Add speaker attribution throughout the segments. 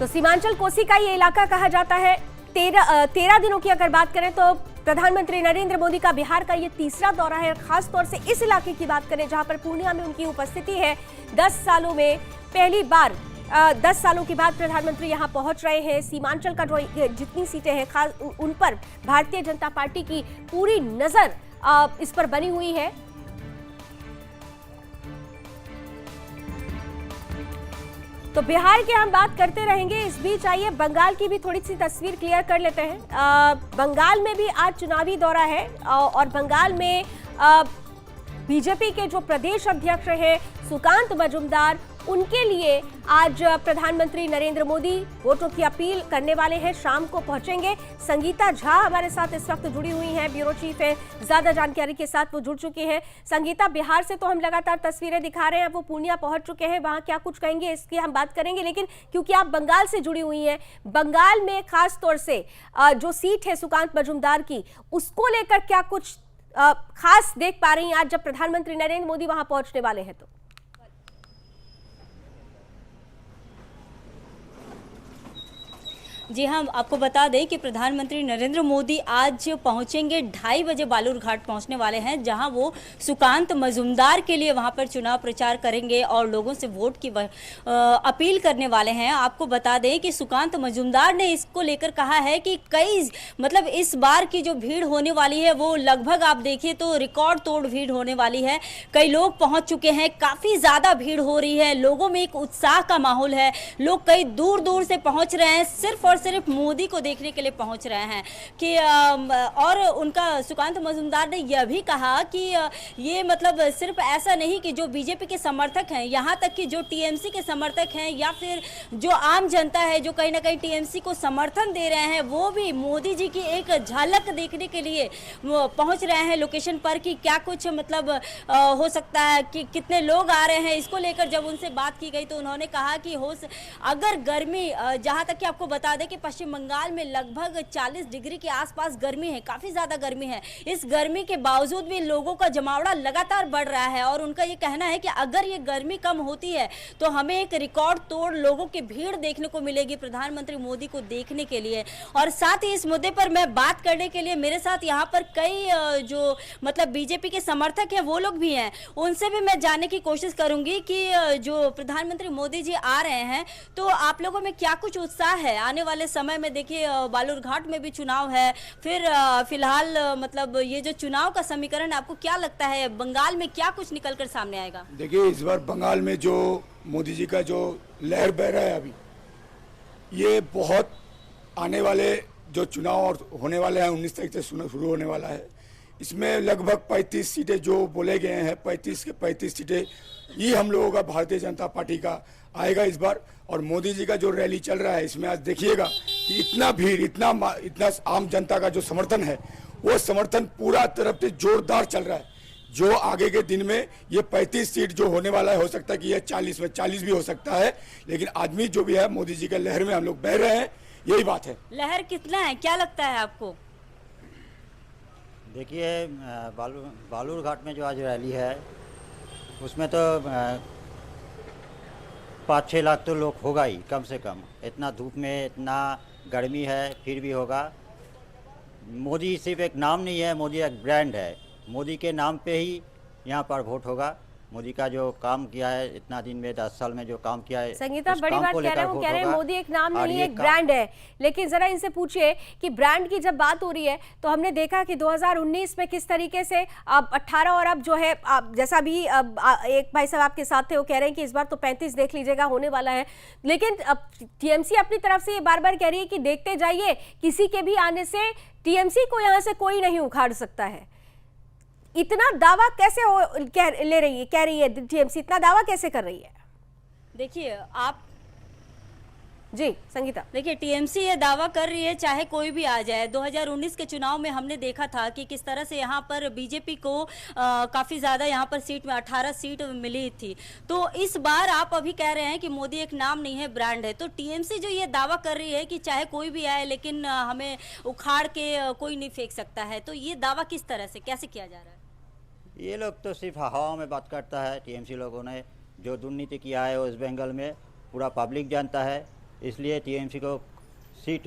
Speaker 1: तो सीमांचल कोसी का ये इलाका कहा जाता है। 13 दिनों की अगर बात करें तो प्रधानमंत्री नरेंद्र मोदी का बिहार का ये तीसरा दौरा है। खास तौर से इस इलाके की बात करें जहां पर पूर्णिया में उनकी उपस्थिति है। 10 सालों में पहली बार 10 सालों के बाद प्रधानमंत्री यहां पहुंच रहे हैं। सीमांचल का जो जितनी सीटें हैं खास उन पर भारतीय जनता पार्टी की पूरी नजर इस पर बनी हुई है। तो बिहार की हम बात करते रहेंगे। इस बीच आइए बंगाल की भी थोड़ी सी तस्वीर क्लियर कर लेते हैं। बंगाल में भी आज चुनावी दौरा है और बंगाल में बीजेपी के जो प्रदेश अध्यक्ष हैं सुकांत मजूमदार, उनके लिए आज प्रधानमंत्री नरेंद्र मोदी वोटों की अपील करने वाले हैं। शाम को पहुंचेंगे। संगीता झा हमारे साथ इस वक्त जुड़ी हुई हैं, ब्यूरो चीफ है, ज्यादा जानकारी के साथ वो जुड़ चुकी हैं। संगीता, बिहार से तो हम लगातार तस्वीरें दिखा रहे हैं, वो पूर्णिया पहुंच चुके हैं, वहां क्या कुछ कहेंगे इसकी हम बात करेंगे। लेकिन क्योंकि आप बंगाल से जुड़ी हुई हैं, बंगाल में खास तौर से जो सीट है सुकांत मजूमदार की, उसको लेकर क्या कुछ खास देख पा रही हैं आज जब प्रधानमंत्री नरेंद्र मोदी वहां पहुंचने वाले हैं? तो
Speaker 2: जी हाँ, आपको बता दें कि प्रधानमंत्री नरेंद्र मोदी आज पहुंचेंगे 2:30 बजे बालूरघाट पहुंचने वाले हैं, जहां वो सुकांत मजूमदार के लिए वहां पर चुनाव प्रचार करेंगे और लोगों से वोट की अपील करने वाले हैं। आपको बता दें कि सुकांत मजूमदार ने इसको लेकर कहा है कि इस बार की जो भीड़ होने वाली है वो लगभग आप देखिए तो रिकॉर्ड तोड़ भीड़ होने वाली है। कई लोग पहुँच चुके हैं, काफ़ी ज़्यादा भीड़ हो रही है, लोगों में एक उत्साह का माहौल है। लोग कई दूर दूर से पहुँच रहे हैं, सिर्फ मोदी को देखने के लिए पहुंच रहे हैं कि और उनका सुकांत मजूमदार ने यह भी कहा कि ये सिर्फ ऐसा नहीं कि जो बीजेपी के समर्थक हैं, यहाँ तक कि जो टीएमसी के समर्थक हैं या फिर जो आम जनता है जो कहीं ना कहीं टीएमसी को समर्थन दे रहे हैं, वो भी मोदी जी की एक झलक देखने के लिए पहुंच रहे हैं लोकेशन पर कि क्या कुछ हो सकता है कि कितने लोग आ रहे हैं। इसको लेकर जब उनसे बात की गई तो उन्होंने कहा कि अगर गर्मी, जहाँ तक कि आपको बता दें कि पश्चिम बंगाल में लगभग 40 डिग्री के आसपास गर्मी है, काफ़ी ज़्यादा गर्मी है। इस गर्मी के बावजूद भी लोगों का जमावड़ा लगातार बढ़ रहा है और उनका ये कहना है कि अगर ये गर्मी कम होती है तो हमें एक रिकॉर्ड तोड़ लोगों की भीड़ देखने को मिलेगी प्रधानमंत्री मोदी को देखने के लिए। और साथ ही इस मुद्दे पर मैं बात करने के लिए मेरे साथ यहाँ पर कई जो बीजेपी के समर्थक हैं वो लोग भी हैं, उनसे भी मैं जानने की कोशिश करूँगी कि जो प्रधानमंत्री मोदी जी आ रहे हैं तो आप लोगों में क्या कुछ उत्साह है आने वाले समय में। देखिए बालूरघाट में भी चुनाव है, फिर फिलहाल ये जो चुनाव का समीकरण आपको क्या लगता है बंगाल में क्या कुछ निकलकर सामने आएगा?
Speaker 3: देखिए इस बार बंगाल में जो मोदी जी का जो लहर बह रहा है अभी, ये बहुत आने वाले जो चुनाव और होने वाले हैं 19 तारीख से शुरू होने वाला है, इसमें लगभग 35 सीटें जो बोले गए हैं, 35 के 35 सीटें ये हम लोगों का भारतीय जनता पार्टी का आएगा इस बार। और मोदी जी का जो रैली चल रहा है इसमें आज देखिएगा कि इतना भीड़, इतना आम जनता का जो समर्थन है वो समर्थन पूरा तरफ से जोरदार चल रहा है। जो आगे के दिन में ये 35 सीट जो होने वाला है, हो सकता है कि ये 40 में 40 भी हो सकता है, लेकिन आदमी जो भी है मोदी जी के लहर में हम लोग बह रहे हैं, यही बात है।
Speaker 2: लहर कितना है, क्या लगता है आपको?
Speaker 4: देखिए बालूरघाट में जो आज रैली है उसमें तो 5-6 लाख तो लोग होगा ही कम से कम। इतना धूप में, इतना गर्मी है, फिर भी होगा। मोदी सिर्फ एक नाम नहीं है, मोदी एक ब्रांड है। मोदी के नाम पे ही यहाँ पर वोट होगा। मोदी का जो काम किया है इतना दिन में, 10 साल में जो काम किया है,
Speaker 1: संगीता बड़ी बात कह रहे हैं मोदी एक नाम नहीं एक ब्रांड है। लेकिन जरा इनसे पूछिए कि ब्रांड की जब बात हो रही है तो हमने देखा कि 2019 में किस तरीके से अब 18 और अब जो है जैसा भी एक भाई साहब आपके साथ थे वो कह रहे हैं कि इस बार तो 35 देख लीजिएगा होने वाला है। लेकिन अब टीएमसी अपनी तरफ से ये बार बार कह रही है कि देखते जाइए, किसी के भी आने से टीएमसी को यहाँ से कोई नहीं उखाड़ सकता है। इतना दावा कैसे कह रही है टीएमसी, इतना दावा कैसे कर रही है? देखिए आप जी संगीता,
Speaker 2: देखिए टीएमसी ये दावा कर रही है चाहे कोई भी आ जाए। 2019 के चुनाव में हमने देखा था कि किस तरह से यहाँ पर बीजेपी को काफ़ी ज़्यादा यहाँ पर सीट में 18 सीट मिली थी। तो इस बार आप अभी कह रहे हैं कि मोदी एक नाम नहीं है ब्रांड है, तो टीएमसी जो ये दावा कर रही है कि चाहे कोई भी आए लेकिन हमें उखाड़ के कोई नहीं फेंक सकता है, तो ये दावा किस तरह से कैसे किया जा रहा है?
Speaker 4: ये लोग तो सिर्फ हवा में बात करता है। टीएमसी लोगों ने जो दुर्नीति किया है वेस्ट बंगाल में पूरा पब्लिक जानता है। इसलिए टीएमसी को सीट,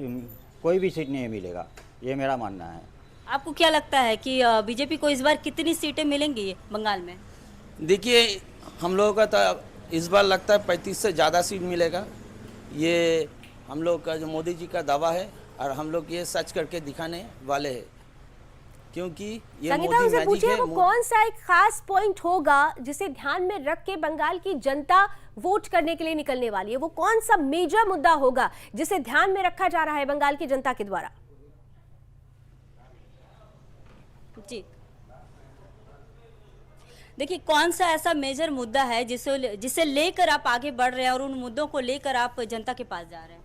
Speaker 4: कोई भी सीट नहीं मिलेगा, ये मेरा मानना है।
Speaker 2: आपको क्या लगता है कि बीजेपी को इस बार कितनी सीटें मिलेंगी बंगाल में?
Speaker 5: देखिए, हम लोगों का तो इस बार लगता है 35 से ज़्यादा सीट मिलेगा। ये हम लोग का जो मोदी जी का दावा है और हम लोग ये सच करके दिखाने वाले हैं, क्योंकि ये
Speaker 1: संगीता
Speaker 5: मोदी
Speaker 1: उनसे
Speaker 5: मैजिक
Speaker 1: पूछिए
Speaker 5: है।
Speaker 1: वो कौन सा एक खास पॉइंट होगा जिसे ध्यान में रख के बंगाल की जनता वोट करने के लिए निकलने वाली है? वो कौन सा मेजर मुद्दा होगा जिसे ध्यान में रखा जा रहा है बंगाल की जनता के द्वारा?
Speaker 2: जी देखिए, कौन सा ऐसा मेजर मुद्दा है जिसे लेकर आप आगे बढ़ रहे हैं और उन मुद्दों को लेकर आप जनता के पास जा रहे हैं?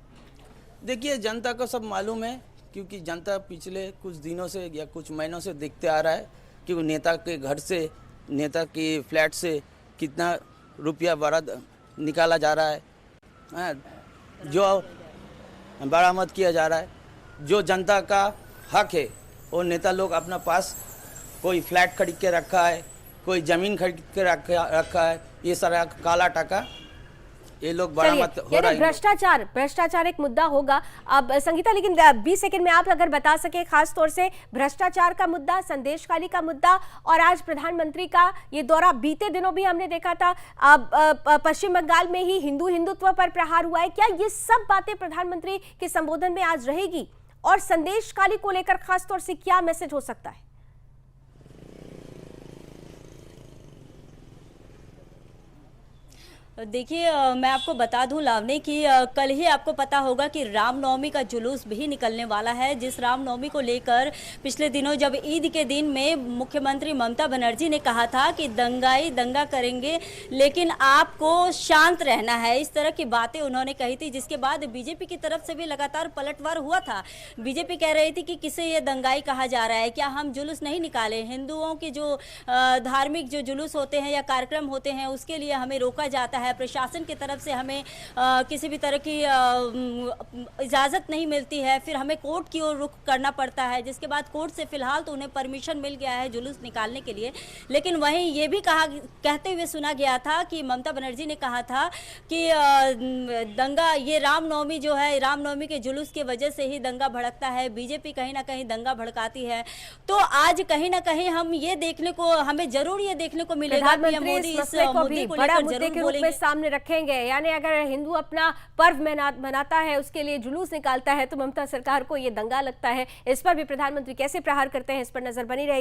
Speaker 5: देखिए, जनता को सब मालूम है, क्योंकि जनता पिछले कुछ दिनों से या कुछ महीनों से देखते आ रहा है कि वो नेता के घर से, नेता के फ्लैट से कितना रुपया निकाला जा रहा है, जो बरामद किया जा रहा है। जो जनता का हक है वो नेता लोग अपना पास कोई फ्लैट खरीद के रखा है, कोई ज़मीन खरीद के रखा है, ये सारा काला टका ये लोग बरामद हो रहा है।
Speaker 1: भ्रष्टाचार एक मुद्दा होगा। अब संगीता, लेकिन 20 सेकंड में आप अगर बता सके खास तौर से भ्रष्टाचार का मुद्दा, संदेशखाली का मुद्दा और आज प्रधानमंत्री का ये दौरा, बीते दिनों भी हमने देखा था पश्चिम बंगाल में ही हिंदुत्व पर प्रहार हुआ है, क्या ये सब बातें प्रधानमंत्री के संबोधन में आज रहेगी? और संदेशखाली को लेकर खास तौर से क्या मैसेज हो सकता है?
Speaker 2: देखिए, मैं आपको बता दूं लावनी कि कल ही आपको पता होगा कि रामनवमी का जुलूस भी निकलने वाला है, जिस रामनवमी को लेकर पिछले दिनों जब ईद के दिन में मुख्यमंत्री ममता बनर्जी ने कहा था कि दंगा करेंगे लेकिन आपको शांत रहना है, इस तरह की बातें उन्होंने कही थी, जिसके बाद बीजेपी की तरफ से भी लगातार पलटवार हुआ था। बीजेपी कह रही थी कि किसे ये दंगाई कहा जा रहा है, क्या हम जुलूस नहीं निकाले? हिंदुओं के जो धार्मिक जो जुलूस होते हैं या कार्यक्रम होते हैं उसके लिए हमें रोका जाता है, प्रशासन की तरफ से हमें किसी भी तरह की इजाज़त नहीं मिलती है, फिर हमें कोर्ट की ओर रुख करना पड़ता है, जिसके बाद कोर्ट से फिलहाल तो उन्हें परमिशन मिल गया है जुलूस निकालने के लिए। लेकिन वहीं ये भी कहते हुए सुना गया था कि ममता बनर्जी ने कहा था कि दंगा, ये रामनवमी जो है, रामनवमी के जुलूस की वजह से ही दंगा भड़कता है, बीजेपी कहीं ना कहीं दंगा भड़काती है। तो आज कहीं ना कहीं हमें जरूर ये देखने को मिलेगा कि मोदी इस मुद्दे को लेकर जरूर बोलेंगे,
Speaker 1: सामने रखेंगे। यानी अगर हिंदू अपना पर्व मनाता है, उसके लिए जुलूस निकालता है, तो ममता सरकार को ये दंगा लगता है। इस पर भी प्रधानमंत्री कैसे प्रहार करते हैं, इस पर नजर बनी रहेगी।